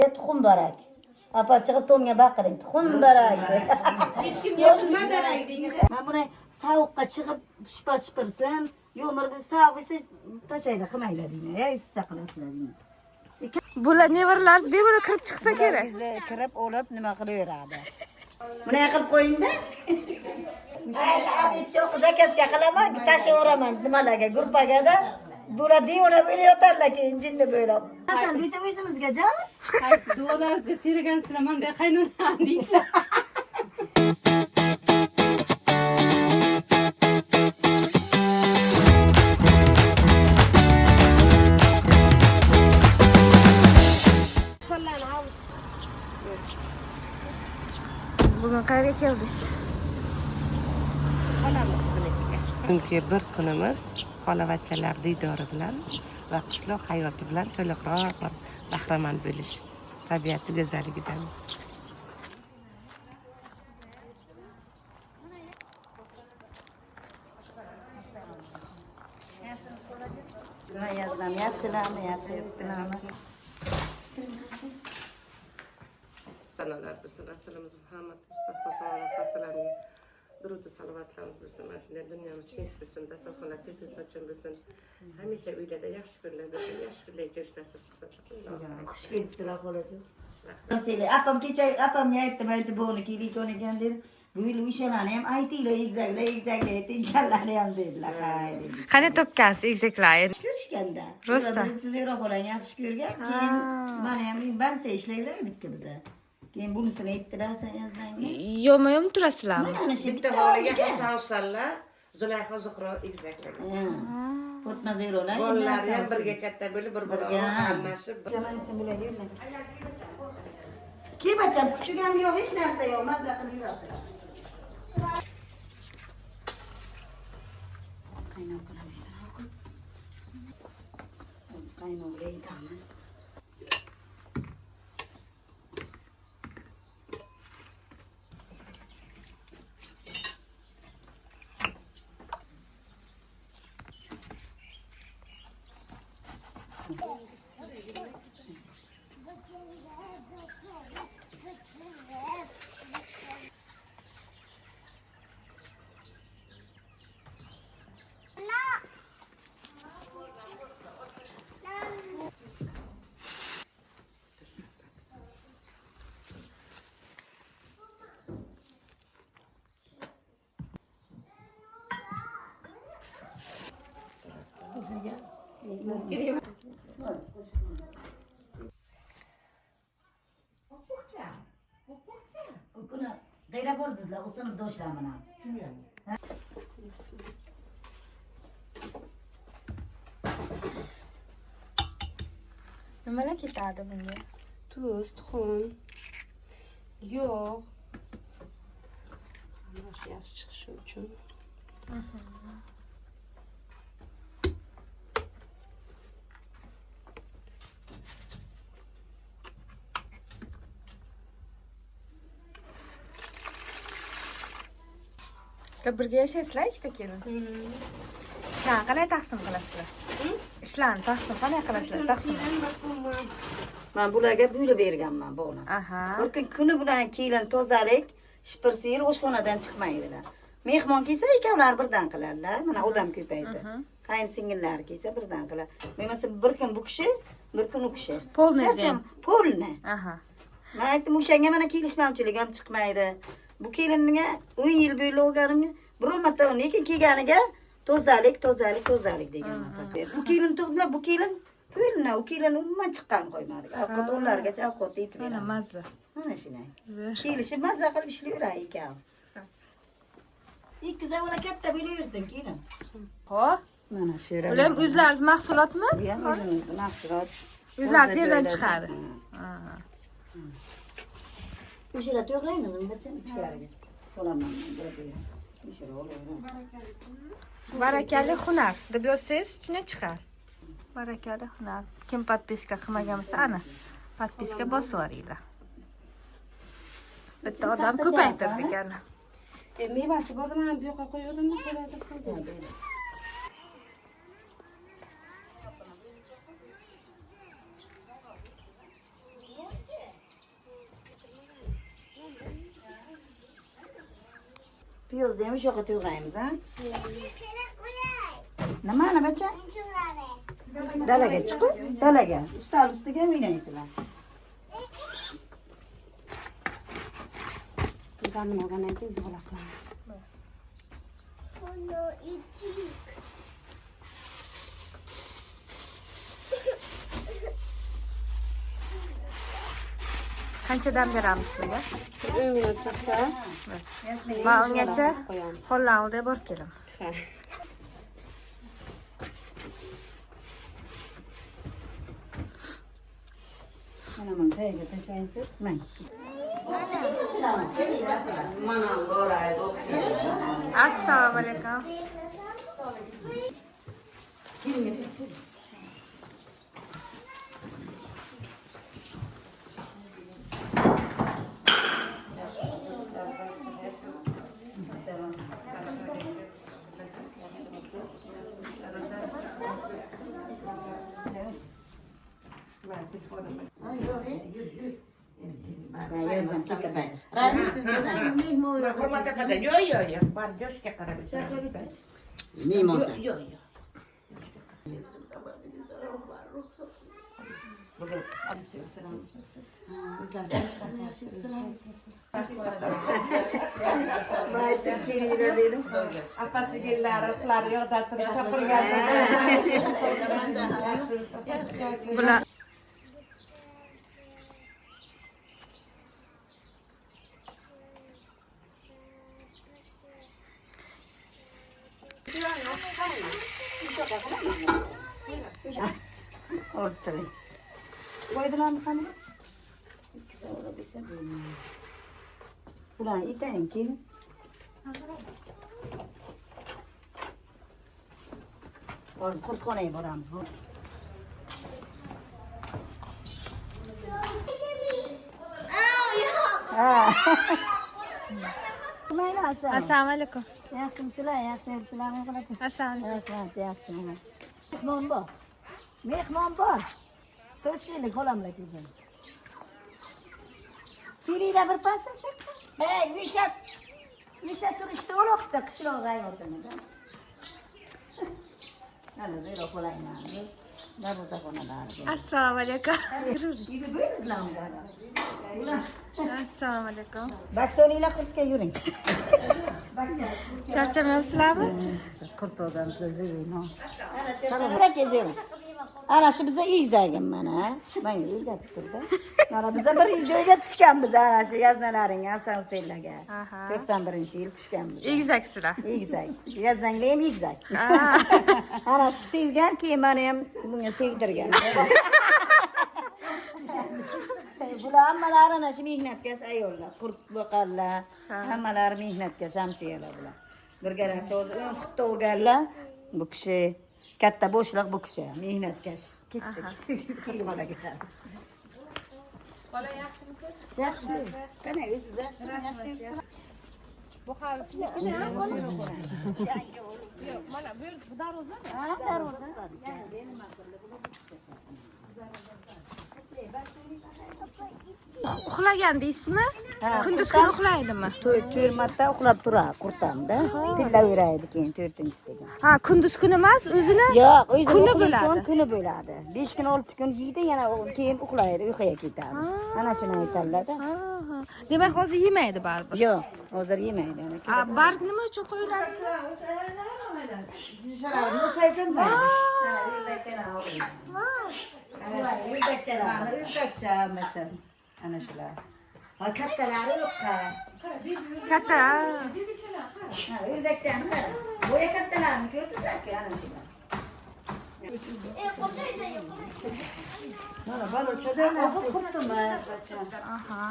Tuxum barak. Apa chiqib to'nga baqiring. Tuxum barak. Hech kim yo'qmadi deydi. Mana buni sovuqqa chiqib shipirsin. Yo'mir bu sovuq esa tashlaydi, qilmaylar deyman. Ey issiq qilasizlar deyman. Bular nevaralaringiz bemalol kirib chiqsa kerak. Kirib olib nima qilaveradi. Buni qilib qo'ying-da. Abid cho'q zakazga qilaman, tashlayveraman nimalarga, gruppaga-da. Bular divona bo'lib yotarlar keyin jinni bo'lib. Hasan desa o'zimizga jon. Qaysi duolaringizga seragan manda qaynonam deydilar. Bugun qayerga keldik? Chunki bir kunimiz xolavachchalar diydori bilan va qishloq hayoti bilan to'liqroq bahramand bo'lish, tabiati go'zalligidan. Yazdan yaxshilarmi, yaxshi yurtlarmi? Sanalar bo'lsin, Rasulimiz Muhammad Mustafa sallallohu alayhi vasallamga durud salovatlarimiz bo'lsin, mana shunday dunyomiz tinch bo'lsin, dasturxonlar tekin sochim bo'lsin, hamisha uylarda yaxshi kunlar bo'lsin, yaxshi kunlar ko'rish nasib qilsin. Xush kelibsizlar xolajon. Apam kecha apamga aytdim, buni kelik ekan dedi. Bu yil o'shalarni ham aytinglar, egzaklar aytinglarni ham dedilar. Hay dedi. Qani topgansiz egzaklar? Ko'rishganda. Rostdan. Zero xolang yaxshi ko'rgan, keyin mana ham bansa ishlayverdik biz. Keyin bunisini aytdilar sen yazdan. Yoma-yom turasizlarmi? Mana shu Bitta hovliga Hasan Zulayho Zuhro egzaklagan. Fatma Zerolar. Bolalar ham birga katta bo'lib, bir-biriga almashib. Kim bacham, kuchugam yo'q, hech narsa yo'q, mazza qilib yurasizlar. Qaynoq qilamizlar. Biz qaynoq yeyamiz. Buni qayerga bordingizlar? O sinfdoshlar bilan. Nimalar ketadi bunga? Tuz, tuxum, yog'. Mana yaxshi chiqishi uchun. Sizlar birga yashaysizlar, ikkita kelin. Ishlarni qanday taqsim qilasizlar? Ishlarni qanday qilasizlar? Taqsim. Men bularga buyurib berganman buni. Aha. Bir kun kuni bilan kelin tozalik, shipirsiz oshxonadan chiqmaydilar. Mehmon kelsa ikkovlar birdan qiladilar. Mana odam ko'paysa. Qayin singillar kelsa birdan qiladi. Bo'lmasa bir kun bu kishi, bir kun u kishi. Polni. Polni. Aha. Men aytdim, o'shanga mana kelishmovchilik ham chiqmaydi. Bu kelinga 10 yil bo'yi o'rganimga biror marta lekin kelganiga tozalik deganman. Bu kelin tug'dilar, bu kelin Pulni u kelin umuman chiqqan qo'ymadi. Ovqat o'nlargacha ovqat yetib beradi. Mana mazza. Mana shunday. Kelishib mazza qilib ishlayverar ekan. Ikki zavora katta bo'laversin kelin. Xo'p. Mana shu yerda. Ular ham o'zlaringiz mahsulotmi? Ham o'zimizning mahsulot. O'zlaringiz yerdan chiqadi. Ha. O'sha yerda to'g'raymizmi bir ichkariga? Solaman bir. O'sha yerda. Barakali hunar deb yozsangiz shunday chiqar. Barakali hunar. Kim podpiska qilmagan bo'lsa, ana podpiska bosib yuboringlar. Bitta odam ko'paytirdik ana. Mevasi borda mana bu yoqqa qo'yuvdim-mi? Qo'yadi. Piyozni ham o'sha yoqqa to'g'raymiz, ha? Nimani, bacha? Dalaga chiqib, dalaga. Ustal ustiga o'ynaysizlar. Damini olgandan keyin zig'ila qilamiz. Qancha dam beramiz bunga? 10 minut tursa, Va ungacha qo'yamiz. qo'llarni oldiga borib kelaman. Ha. Mana buni tagiga tashlaysiz. Mana. Mana boraydi. Assalomu alaykum. Yazdan ketaman. Hurmat pada. Yo. Bar yoshga qarab ishlaymiz. Mehmonsan. Yo. Maytib kelira dedim. Apasi gellari, qilari yo'qda turib chaqirgan. Bular Orçay. Koydular mı kanı? İkisi orada bir şey bilmiyorum. Ulan iten kim? Az kurtkonayı boramız bu. Ha. Kumayla Hasan. Assalomu alaykum. Yaxshimisilar, yaxshimisilar. Men qilib. Assalomu alaykum. Rahmat, yaxshi. Mehmon bor. Mehmon bor. Toshkentlik xolamlar kelgan. Kelinglar bir pasda chaqqa. Hey, Misha turishda o'libdi qishloq g'ayrotimida. Mana zero qo'layman. Darvoza xonalari. Assalomu alaykum. Uyga qo'ymizlarmi? Assalomu alaykum. Baksolinglar qurtga yuring. Charchamayapsizlarmi? Qurt odamsiz yurino. Salom keziyorum. Ana shu biza egzagim mana. Menga egzab turdi. Mana biza bir joyga tushganmiz ana shu yaznalaring Hasan Huseyinlarga. 91-yil tushganmiz. Egzaksizlar. Egzak. Yaznanglar ham egzak. Ana shu sevgan keyin meni ham bunga sevdirgan. Bular hammalari ana shu mehnatkash ayollar, qurt boqarlar, hammalari mehnatkash hamsiyalar bular. Birgalashib o'zi qutda olganlar. Bu kishi katta bo'shliq bu kishi, mehnatkash. Ketdik. Xolaga. Bola yaxshimisiz? Yaxshi. Qani o'zingiz yaxshimi? Bu hovlisini yo'q, mana bu darvoza. Ha, darvoza. Uxlagan deysizmi? Ha, Kunduz kuni uxlaydimi? To'rmatda uxlab turadi qurtamda. Tillaveradi keyin 4-siga. Ha, kunduz kuni emas, o'zini Yo'q, o'zi kuni kuni bo'ladi. kuni bo'ladi. 5 kun 6 kun yeydi, yana keyin uxlaydi, uyquga ketadi. Ana shuni aytadilar-da. Ha. Demak, hozir yemaydi baribir. Yo'q, hozir yemaydi. A, barg nima uchun qo'yiladi? Musaysanmi? Yurdakcha, ana shular. Ha, kattalari yo'q-ka. Katta. Ha, yurdakchani qara. Bo'ya kattalarini ko'rdiz-ku, ana shular. Mana balochadan o'qib quribmiz, bacham. Aha.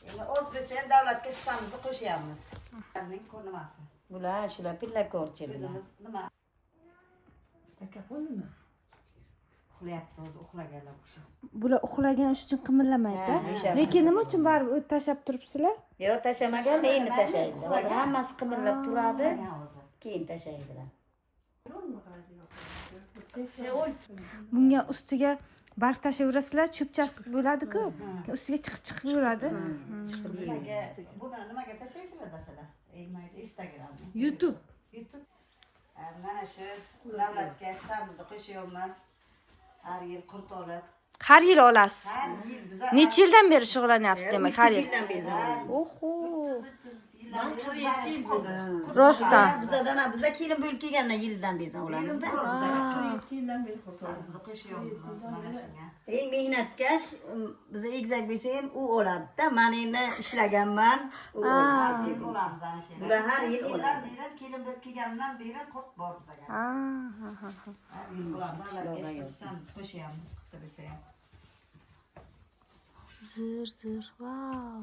Endi o'z bo'lsa ham davlatga hissamizni qo'shyapmiz. Ularning ko'rnimasi. Bular shular pillakorchilar. O'zimiz nima? Takafulmi? Uxlayapti, o'zi uxlaganlar o'sha. Bular uxlagan uchun qimirlamaydi. Lekin nima uchun baribir o't tashab turibsizlar? Yo'q, tashamagan, endi tashlaydi. Hozir hammasi qimirlab turadi, keyin tashlaydilar. Bunga ustiga barq tashlayverasizlar, cho'pchasi bo'ladi-ku. Ustiga chiqib yuradi. Nimaga tashlaysizlar desalar? Instagramni. YouTube. YouTube. Mana shu davlatga sabzni qo'shyapmiz. Har yil qurt olib. Har yil olasiz. Har yil biz Necha yildan beri shug'ullanyapsiz demak, har yil. yildan beri. Oho. Rostdan. Biza kelin bo'lib kelgandan yildan bezan olamizda. Eng mehnatkash biza egizak bo'lsa ham u oladi-da. Men endi ishlaganman, u oladi. Olamiz ana shu. Bular har yil oladi. Kelin bo'lib kelgandan beri qurt bor bizaga. Har yil bularni qo'shyapmiz, qilib bo'lsa ham. Zir. Vau.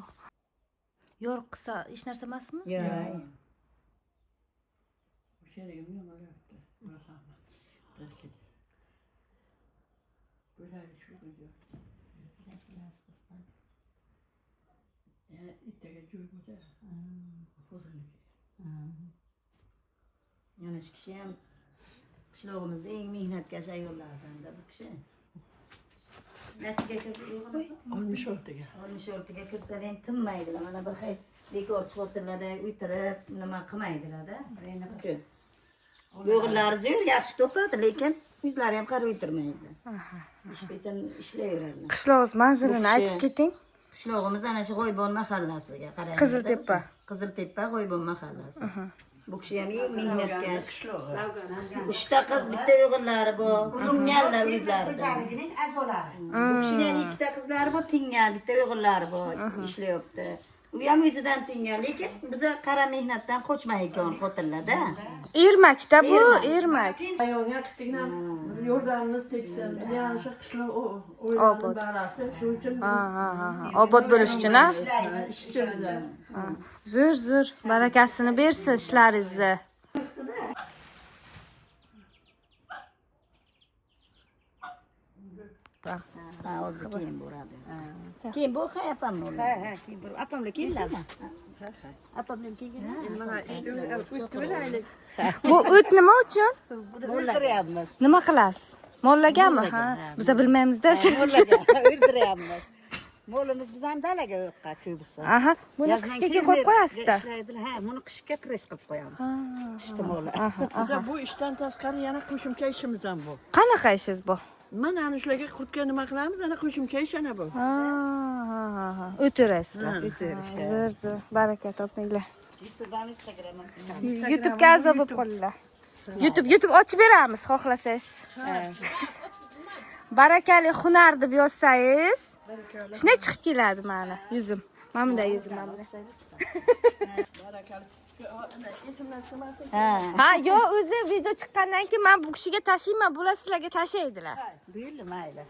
Yo'q qilsa hech narsa emasmi? Yo'q. Yana shu kishi ham qishlog'imizda eng mehnatkash ayollardan-da bu kishi. Natiga kirdi. 66ga kirsa ham tinmaydilar. Mana bir xil bekor chiqotirlarda o'tirib, nima qilmaydilar-da. Endi o'g'illari zo'r yaxshi to'pladi, lekin yuzlari ham qarab o'tirmaydi. Ish bo'lsa ishlayveradilar. Qishlog'ingiz manzilini aytib keting. Qishlog'imiz ana shu G'oybon mahallasiga qaraymiz. Qiziltepa. Qiziltepa G'oybon mahallasi. Bu kishi ham eng mehnatkash. 3ta qiz, bitta o'g'illari bor. Uringanlar o'zlaridan. a'zolari. Bu kishining ham 2ta qizlari bor, tingan, bitta o'g'illari bor, ishlayapti. U ham o'zidan tingan, lekin biza qara mehnatdan qochmaydigan xotinlarda. Ermakda bu, ermak. Ayolga qilgan yordamimiz tegsin. Biz yana shu qishloq o'ylanib barasi shu uchun Obod bo'lish uchun, a? ishchimiz. Zo'r. Barakasini bersin ishlaringizni. Ha, hozir keyin boradi. Keyin bu apam bo'ladi. Ha, keyin bu apamlar keladi. Apamlar kelgan. Mana o'ttiraylik. Bu o't nima uchun? O'ldiryapmiz. Nima qilasiz? Mollagami? Ha, biz bilmaymiz-da. O'ldiryapmiz. Molimiz biz ham dalaga yo'qqa ko'bisi. Aha, buni qishga qo'yib qo'yasiz-da. Ishlaydilar. Ha, buni qishga press qilib qo'yamiz. Qishda moli. Biza bu ishdan tashqari yana qo'shimcha ishimiz ham bor. Qanaqa ishingiz bu? Mana ana shularga qurtga nima qilamiz? Ana qo'shimcha ish ana bu. Ha. O'tirasizlar. Zo'r. Baraka topinglar. YouTube'am, Instagram'am. YouTube'ga a'zo bo'lib qolinglar. YouTube ochib beramiz, xohlasangiz. Barakali hunar deb yozsangiz, shunday chiqib keladi mana yuzim. Mana bunday yuzim mana. Ha, yo o'zi video chiqqandan keyin men bu kishiga tashiyman, bular sizlarga tashlaydilar. Buyurdi, mayli.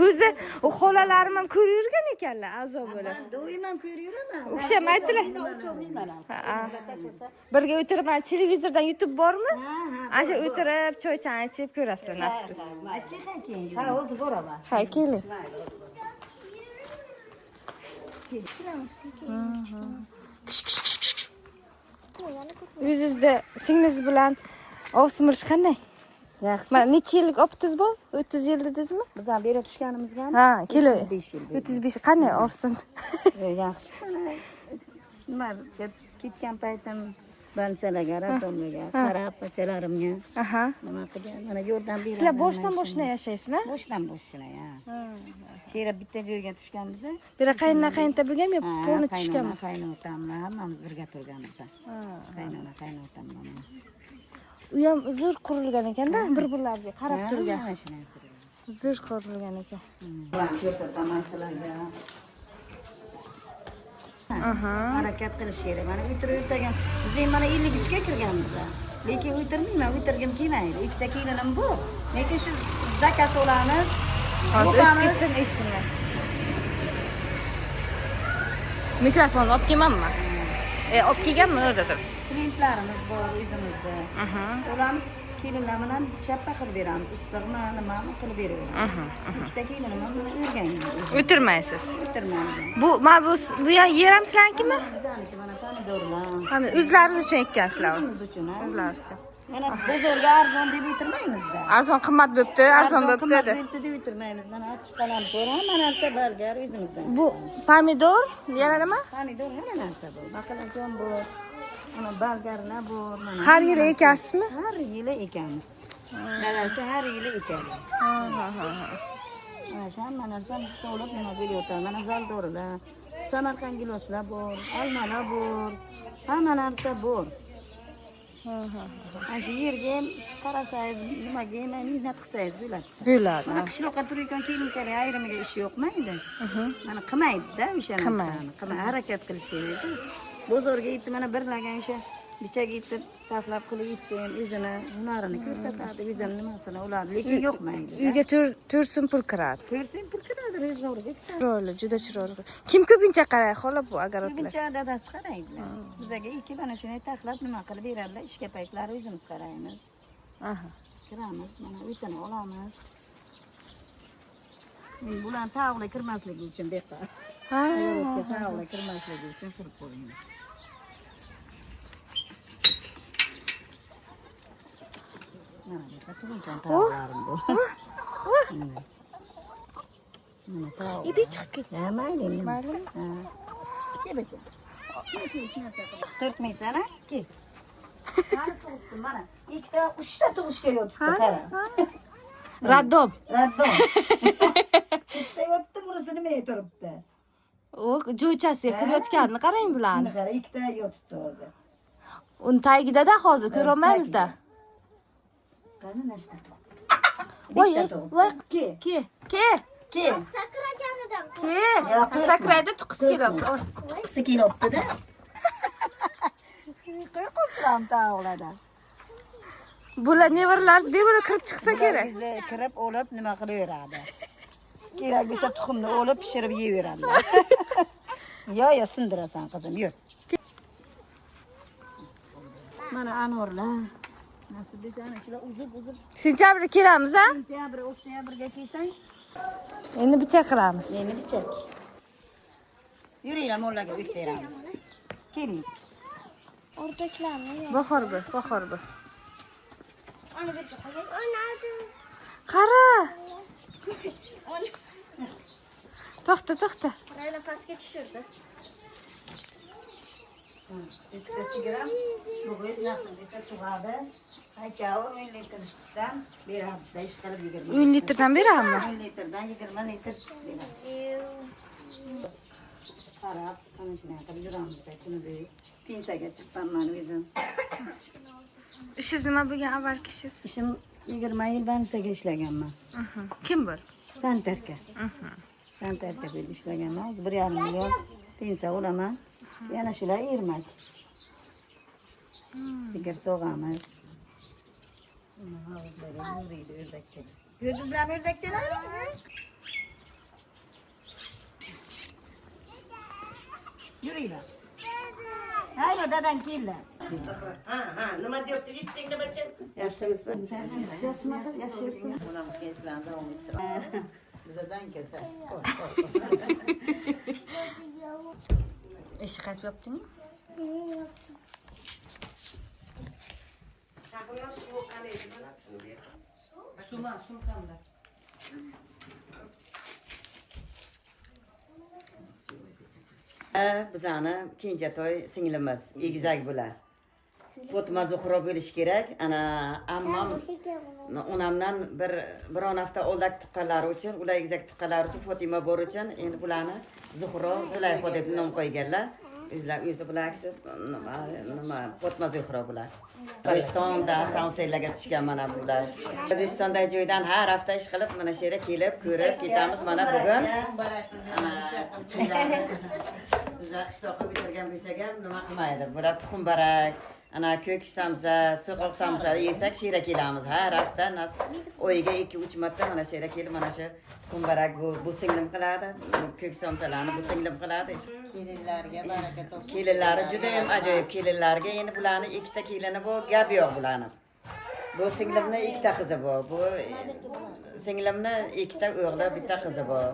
O'zi u xolalarim ham ko'rayotgan ekanlar, a'zo bo'lib. Men doim ko'raveraman. U kishi ham aytdilar. Birga o'tirib, mana televizordan YouTube bormi? Ana shu o'tirib, choy-chan ichib ko'rasizlar nasib bo'lsa. Keyin. Ha, hozir boraman. Ha, keling. O'zingizda singlingiz bilan ovsimirish qanday? Yaxshi. Mana necha yillik optiz bu? 30 yil dedingizmi? Biz ham bera tushganimizga ham Ha, kelo 35 yil. 35 qanday ovsin? Yaxshi. Nima ketgan paytim bansalarga, ratomlarga qarab, pachalarimga Aha. nima qilgan? Mana yordam beraman. Sizlar boshdan yashaysizlar? Boshdan ya. Shera bitta joyga tushganmiz. Bira qaynota bo'lganmi? Polni tushganmi? Qaynotamlar hammamiz birga turganmiz. Qaynotam mana. U ham zo'r qurilgan ekan-da, bir-birlariga qarab turgan. Mana shunday. Zo'r qurilgan ekan. Yaxshi ko'rsataman sizlarga. Harakat qilish kerak. Mana o'tiraversak ham biz ham mana 53 ga kirganmiz. Lekin o'tirmayman, o'tirgim kelmaydi. Ikkita kelinim bor. Lekin shu zakaz olamiz. O'qamiz. Mikrofon olib kelmanmi? Olib kelganmi o'rda turibdi? Klientlarimiz bor o'zimizda. Olamiz, kelinlar bilan shappa qilib beramiz. Issiqmi, nimami qilib beraveramiz. Ikkita kelinim ham o'rgangan. O'tirmaysiz. O'tirmayman. Bu yer ham sizlarnikimi? Bizaniki mana pomidorlar. Hamma o'zlaringiz uchun ekkansizlar. O'zimiz uchun, ha. O'zlaringiz uchun. Mana bozorga arzon deb o'tirmaymiz-da. Arzon qimmat bo'pti, arzon bo'pti dedi. Bo'pti deb o'tirmaymiz. Mana ochiq qalam ko'r, hamma narsa bargar o'zimizdan. Bu pomidor, yana nima? Pomidor hamma narsa bor. Baqlajon bor. Mana balgarlar bor. Mana Har yili ekasizmi? har yili ekamiz. Dadasi har yili ekadi. Mana shu hamma narsani solib nima bo'lyapti. Mana zaldorlar, Samarqand giloslar bor, almalar bor. Hamma narsa bor. Mana shu yerga ham qarasangiz, nimaga ham mehnat qilsangiz bo'ladi. Bo'ladi. Mana qishloqqa turgan keyinchalik ayrimiga ish yo'qmaydi. Mana qilmaydi-da o'sha narsani. Harakat qilish kerak. Bozorga yetib mana birlagan o'sha bichaga yetib taxlab qilib yetsa ham o'zini hunarini ko'rsatadi, o'zini nimasini oladi, lekin yo'qmaydi. Uyga 4 so'm pul kiradi. 4 so'm pul kiradi, ro'zg'orga. Chiroyli, juda chiroyli. Kim ko'pincha qaraydi, xola bu agarotlar? Ko'pincha dadasi qaraydilar. Bizga ikki mana shuni taxlab nima qilib beradilar, ishga paytlari o'zimiz qaraymiz. Aha. Kiramiz, mana o'tini olamiz. Men bularni tavla kirmasligi uchun beqa. Ha. Hayotga tavla kirmasligi uchun qilib qo'yamiz. Mana beqa turgan tavlarim bu. Mana tavla. İbi chiqib ketdi. Ha, mayli. Maylimi? Ha. Kebacha. Tortmaysan, ha? Ke. Mana turibdi, mana. Ikkita, uchta tug'ishga yotibdi, qara. Radom. Raddom. Uchta yotibdi, burisi nimaga turibdi? O jo'chasiga kirayotganini qarang bularni. Qara, ikkita yotibdi hozir. Uni tagida-da hozir ko'ra olmaymiz-da. Qani nashta turibdi. Voy, voy, Ke. ke. Ke. Ke. Sakrayda tuqis kelibdi. Qisi kelibdi-da. Qo'y qo'yib tavlada. Bular nevaralarimiz bemalol kirib chiqsa kerak. Bizni kirib olib nima qilaveradi. Kerak bo'lsa tuxumni olib pishirib yeyveradilar. Yo, sindirasan qizim, yur. Mana anorlar. Nasib bo'lsa ana shular uzib. Sentabrda kelamiz, ha? Sentyabr, oktyabrga kelsang, Endi bicha qilamiz. meni bichak. Yuringlar, mollaga o't beramiz. Keling. Bahor bu. Qara. To'xta. Rayla pastga tushirdi. Ikkitasi gram bo'g'iz nasib bo'lsa tug'adi. Haykavi 10 litrdan beradi, ish qilib 20. 10 litrdan beramizmi? 10 litrdan 20 litr beradi. Qarab, ana shunday qilib yuramizda kuni bo'yi. Pensiyaga chiqqanman o'zim. Ishingiz nima bo'lgan avvalgi ishingiz? Ishim 20 yil bansaga ishlaganman. Kim bu? Santarka. Santarka bo'lib ishlaganman. Hozir 1,5 million pensiya olaman. Yana shular ermak. Sigir sog'amiz. Havuzlarga yuriydi o'rdakchalar. Ko'rdingizlarmi o'rdakchalarni? Yuringlar. Hayro dadang keldi. Ha, nima deyapti? Yetding nima chen? Yaxshimisan? Yaxshimisiz? Bunam qiyinchilarni davom ettiraman. Bizadan kelsa. Ish qaytib yopdingmi? Shahrimdan suv qanday mana shuni ber. Suv qanday? Bizani kenjatoy singlimiz egizak bular. Fatma Zuhro bo'lish kerak. Ana ammam onamdan bir hafta oldek tuqqanlari uchun, ular egizak tuqqanlari uchun Fatima bor uchun endi bularni Zuhro Zulayho deb nom qo'yganlar. O'zi bularsi nima Fatma Zuhro bular. O'zbekistonda sanksiyalarga tushgan mana bular. O'zbekistondagi joydan har hafta ish qilib mana shu yerga kelib ko'rib ketamiz. Mana bugun bizlar qishloqqa bitirgan bo'lsak ham nima qilmaydi. Bular tuxum barak, ana ko'k samsa, so'qoq samsa yesak shu yerga kelamiz. Har hafta oyiga 2-3 marta mana shu yerga kelib mana shu tuxum barak bu singlim qiladi. Ko'k samsalarni bu singlim qiladi. Kelinlarga baraka topib. Kelinlari juda ham ajoyib kelinlarga. Endi bularni ikkita kelini bor, gap yo'q bularni. Bu singlimni ikkita qizi bor. Bu singlimni ikkita o'g'li, bitta qizi bor.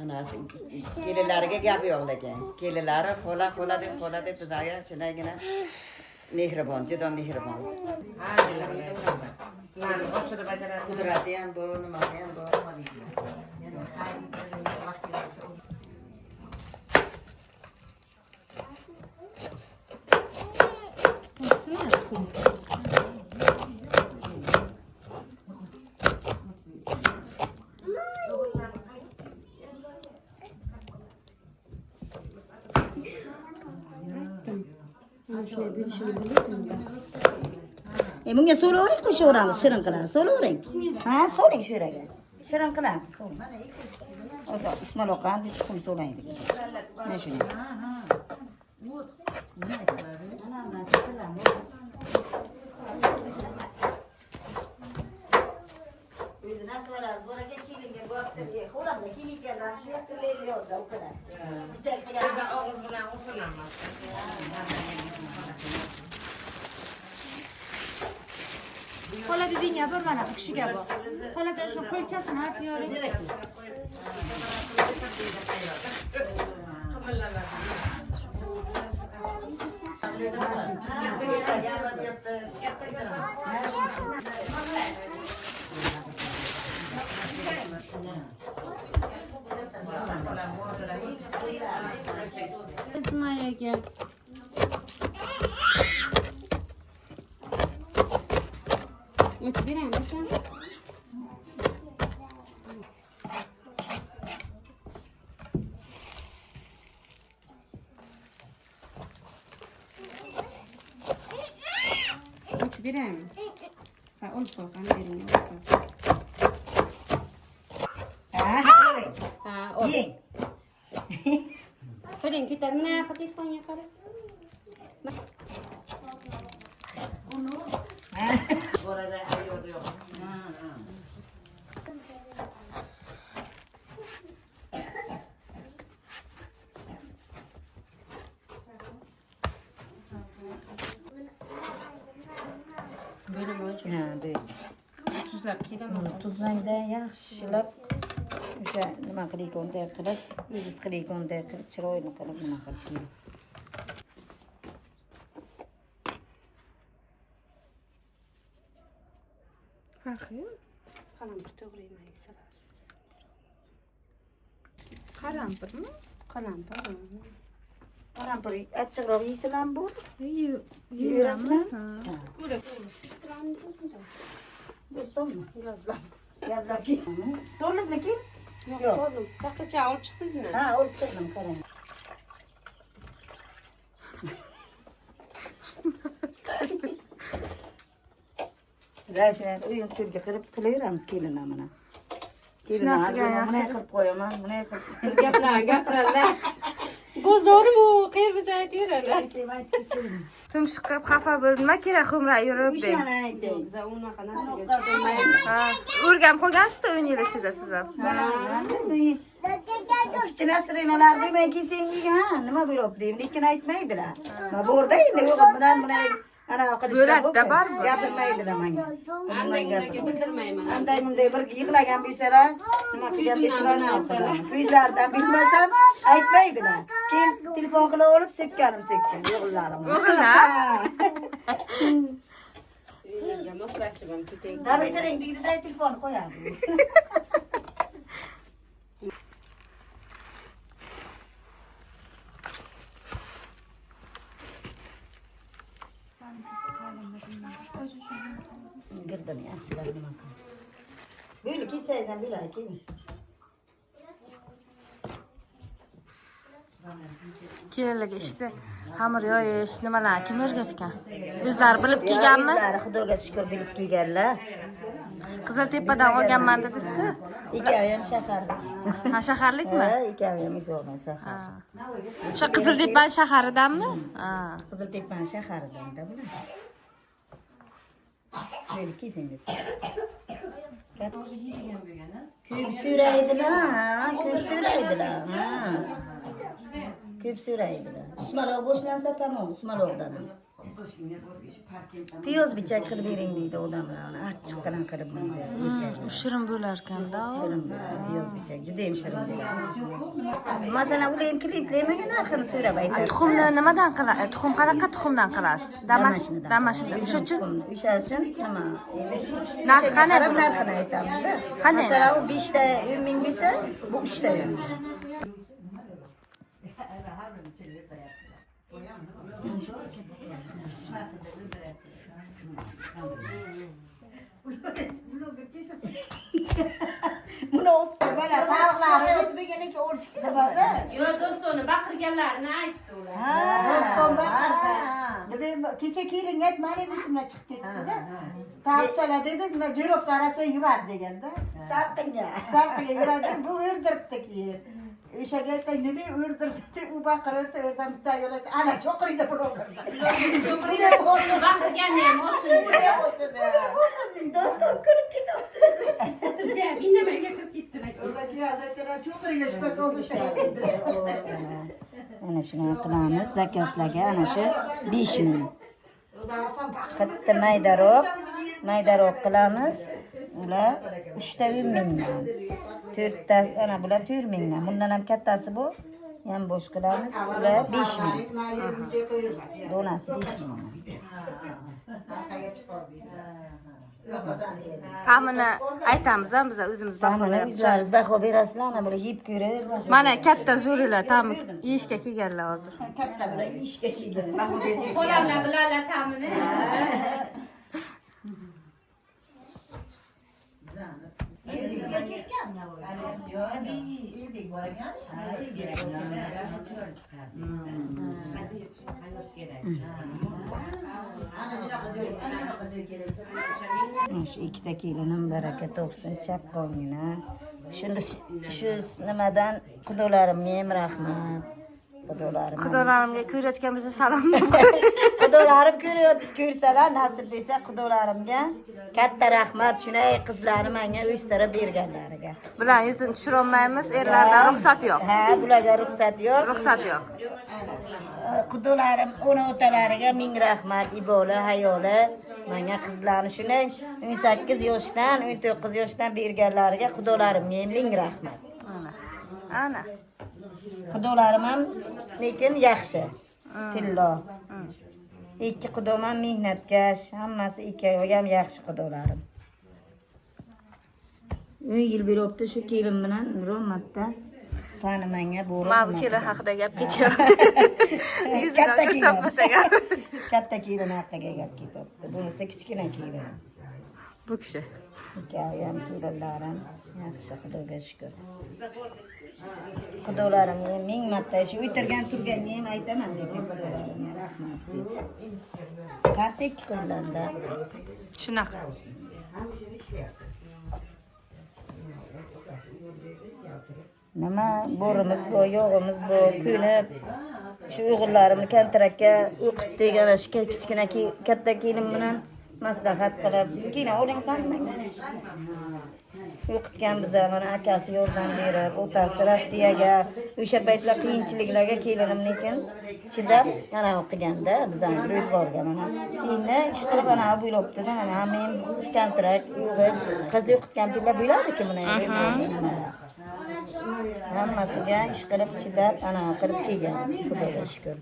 Ana kelinlariga gap yo'q lekin. Kelinlari xola deb bizga shunagina Mehribon, juda mehribon. Ularni oshirib bajaradi. Qudrati ham bor, nimasi ham bor. Bunga so'lavering qo'shaveramiz, shirin qilamiz. So'lavering. Ha, so'ling shu yerga. Shirin qilamiz. So'ling. O'zi Usmaloqan deb tuxum so'laydi. Mana shuni. O'zi nasvaramiz bor ekan, kelinga bu haftaga xo'ramda kelinganlar shu yerda yozdi, o kadar. Bizda og'iz bilan usunamiz. Xola dedingga bir mana bu kishiga bor. Xolajon shu qo'lchasini artyoring. Ismayaga. O'tib beramiz ekan. O'tib beramiz. Ha, olib qo'y, qani bering. Ha, Yeng. qo'ling ketar, mana yoqqa telefonga qarab. Orada ayyor yo'q. Böyle bo'yicha. Ha, böyle. Tuzlab kelaman. Tuzlangda yaxshilab o'sha nima qilayotganday qilib, o'zingiz qilayotganday qilib, chiroyli qilib nima qilib keling. Farqi yo'q. Qalampir to'g'ri yemaysiz. Qalampirmi? Qalampir. Qalampir achchiqroq yeysizlarmi bu? Yeyverasizmi? Do'stimmi? Yozlab. Gazlab ketamiz. So'lizmi? Yo'q, soldim. Taxtacha olib chiqdingizmi? Ha, olib chiqdim, qarang. Zashar uyim to'rga qilib qilaveramiz kelinlar mana. Kelinlar buni qilib qo'yaman, buni qilib. Gaplarlar. Bozormi? Qayerga aytaveradilar. Tumshuq qilib xafa bo'lma, kerak xumra yurib deb. O'shani ayting. Biz unaqa narsaga chiqmaymiz. Ha, o'rganib qolgansiz-da 10 yil ichida siz ham. Kichkina sirinalar demay kelsang uyga, ha, nima bo'lyapti deb, lekin aytmaydilar. Ma borda endi o'g'il bilan buni ana Bo'ladida baribir. gapirmaydilar menga. Andagilarga bildirmayman. Anday bunday bir yig'lagan bo'lsalar, nima qilib gapirishlarni ko'zlaridan bilmasam aytmaydilar. Keyin telefon qilib olib sepkanim sekkan o'g'illarim. O'g'illar? Uyga moslashib ham ketaylik. Dabaytaring deydi-da telefonni qo'yadi. Girdim yaxshilar nima qilib. Böyle kessangiz ham bo'ladi, keling. Kelinlarga ishda xamir yoyish, nimalar kim o'rgatgan? O'zlari bilib kelganmi? O'zlari Xudoga shukr bilib kelganlar. Qiziltepadan olganman dedingiz-ku. Ikkovi ham shaharlik. Ha, shaharlikmi? Ha, ikkovi ham o'sha shahar. O'sha Qiziltepa shaharidanmi? Ha. Qiziltepaning shaharidan-da bular. Böyle kesinlikle. Ko'p so'raydilar, ko'p so'raydilar. Ko'p so'raydilar. Usmaloq boshlansa tamom, usmaloqdan. Piyoz bichak qilib bering deydi odamlar. Achchiq qilib qilib deydi. U shirin bo'lar ekanda. Shirin bo'ladi, piyoz bichak juda ham shirin bo'ladi. Masalan, ular ham klientlarga narxini so'rab aytadi. Tuxumni nimadan qilasiz? Tuxum qanaqa tuxumdan qilasiz? Damashqdan. O'sha uchun O'sha uchun nima? narxi qanday Qarab bo'ladi? narxini aytamiz-da. Qanday Masalan, u 5 ta 10 ming desa, bu 3 ta. Buni o'sib bana tavaqlari yetmaganiga o'rishib ketadi. Yo, do'stoni baqirganlarini aytdi ular. Ha, do'stim baqirdi. Kecha kelinga aytmali esimdan chiqib ketdi-da. Tavaqchalar dedi, nima jo'roq qarasa yuradi deganda. Salqinga yuradi, bu o'rdiribdi keyin. O'shaga aytdim, nima o'rdirdi? U baqirsa, o'zim bitta yo'ladi. Ana cho'qiringda pul o'qirdi. Baqirgani ham olsin. Do'stim kirib ketdi. Turjab, indamay kirib ketdilar. Ana shuni qilamiz, zakazlarga ana shu 5 ming. Katta maydaroq qilamiz. Ular 3 ta 10 mingdan. 4 ta ana bular 4 mingdan. Bundan ham kattasi bu. Ham bo'sh qilamiz. Ular 5 ming. Donasi 5 ming. Ta'mini aytamiz, biz o'zimiz baho Ta'mini beramiz. o'zlaringiz baho berasizlar, ana bular yeb ko'rib. Mana katta jurilar ta'mi yeyishga kelganlar hozir. Katta bular ishga kelgan. Baho berishga. Qo'llarlar bilanlar ta'mini. Shu ikkita kelinim baraka topsin, chaqqongina. Shu nimadan qudolarimga ham rahmat. Xudolarimga ko'rayotganimizda salom. Qudolarim ko'rsalar, nasib etsa qudolarimga katta rahmat. Shunay qizlarni menga o'stirib berganlariga. Bilan yuzini tushira olmaymiz, erlardan ruxsat yo'q. Ha, bularga ruxsat yo'q. Ruxsat yo'q. Qudolarim, ona otalariga ming rahmat, ibola, hayoli. Menga qizlarni shunay 18 yoshdan, 19 yoshdan berganlariga qudolarimga ming rahmat. Ana. Qudolarim ham lekin yaxshi. Tillo. Ikki qudom ham mehnatkash, hammasi ikkovi ham yaxshi qudolarim. 10 yil bo'libdi shu kelin bilan Romatda sani menga borib. Men bu kelin haqida gap ketyapti. Yuziga ko'rsatmasak ham. Katta kelin haqida gap ketyapti. Bunisi kichkina kelin. Bu kishi. Ikkovi ham kelinlarim yaxshi, Xudoga shukr. Qudolarimga ming marta shu o'tirgan turganga ham aytaman lekin qudolarimga rahmat deb. Qarsa ikki qo'llanda. Shunaqa. Nima borimiz bor, yo'g'imiz bor, ko'nib shu o'g'illarimni kontrakka o'qib degan shu kichkina katta kelin bilan maslahat qilib, keyin oling qanday o'qitgan biza, mana akasi yordam berib, otasi Rossiyaga, o'sha paytlar qiyinchiliklarga kelinim lekin chidab ana o'qiganda bizani ro'zg'orga mana. Endi ish qilib ana bo'libdi-da, mana men kontrak, o'g'il, qiz o'qitgan pullar bo'ladi-ku mana ro'zg'orga. Hammasiga ish qilib chidab ana qilib kelgan, Xudoga shukr.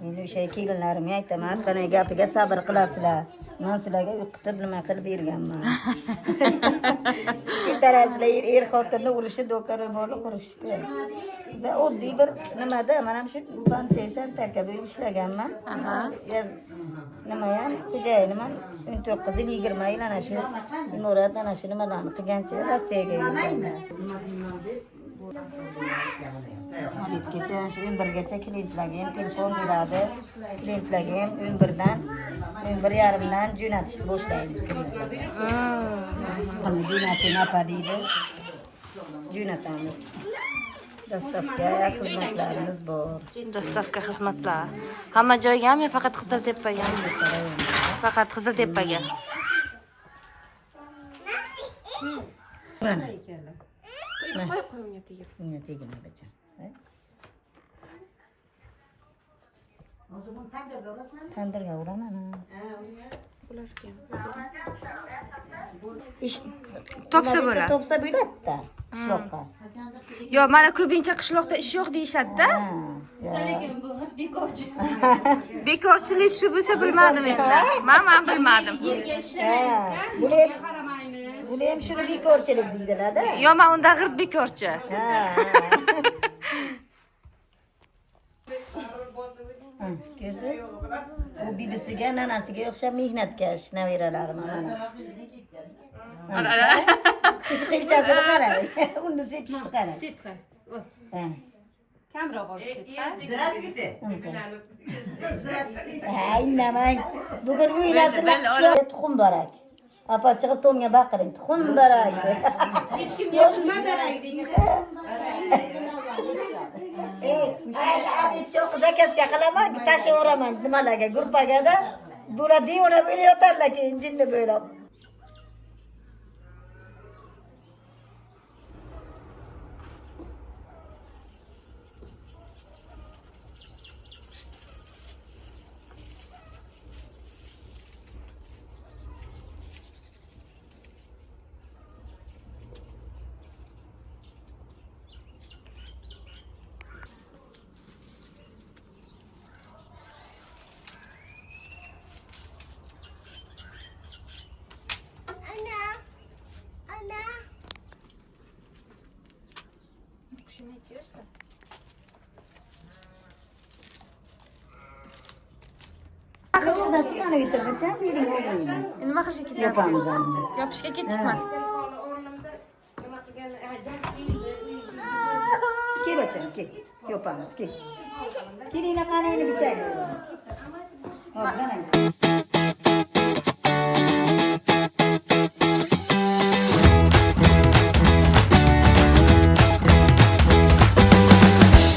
Endi o'sha kelinlarimga aytaman, qanday gapiga sabr qilasizlar. Men sizlarga o'qitib nima qilib berganman. Ketarasizlar, xotinni urushi do'koni bo'lib qurishdi. Biz oddiy bir nimada, mana shu pansiya tarkib bo'lib ishlaganman. Nima ham xo'jayinim ham 19 yil 20 yil ana shu imorat ana shu nimalarni qilgancha Rossiyaga yurganman. Kecha shu 11gacha klientlarga ham telefon beradi. Klientlarga ham 11dan 11:30dan jo'natishni boshlaymiz klientlarga. Qani jo'nating apa deydi. Jo'natamiz. Dostavka xizmatlarimiz bor. Dostavka xizmatlar. Hamma joygami, faqat Qiziltepaga? Faqat Qiziltepaga. Qo'y unga tegib. Bunga tegin bacham. Tandirga uraman. Ish Topsa bo'ladi. Topsa bo'ladi-da. Qishloqqa. Yo, mana ko'pincha qishloqda ish yo'q deyishadi-da. Lekin bu bekorchi. Bekorchilik shu bo'lsa bilmadim endi. Men bilmadim. Yerga ishlamaymiz-da. Bular Qaramaymiz. bular ham shuni bekorchilik deydilar-da. Yo, men unda g'irt bekorchi. Ko'rdingiz? Bu bibisiga, nanasiga o'xshab mehnatkash nabiralarim mana. Qiz qilchasini qarang. Uni sepishni qarang. Sepsa. Ha. Kamroq olib sepsa. Здравствуйте. Ha, indamang. Bugun o'ylasizlar qishloqda tuxum barak. Apa chiqib to'nga baqiring. Tuxum barak. Hech kim yo'qma darak deydi. Abid cho'q zakazga qilaman, tashlayveraman nimalarga, gruppaga-da. Bular devona bo'lib yotarlar keyin jinni bo'ylab. Qishdan sigara o'tirgacham bering o'g'lingni. Nima qilishga ketyapsiz? Yopamiz endi. Yopishga ketdikmi? Kel bacham, kel. Yopamiz, kel. Kelinglar qani endi bichak. Hozir qarang.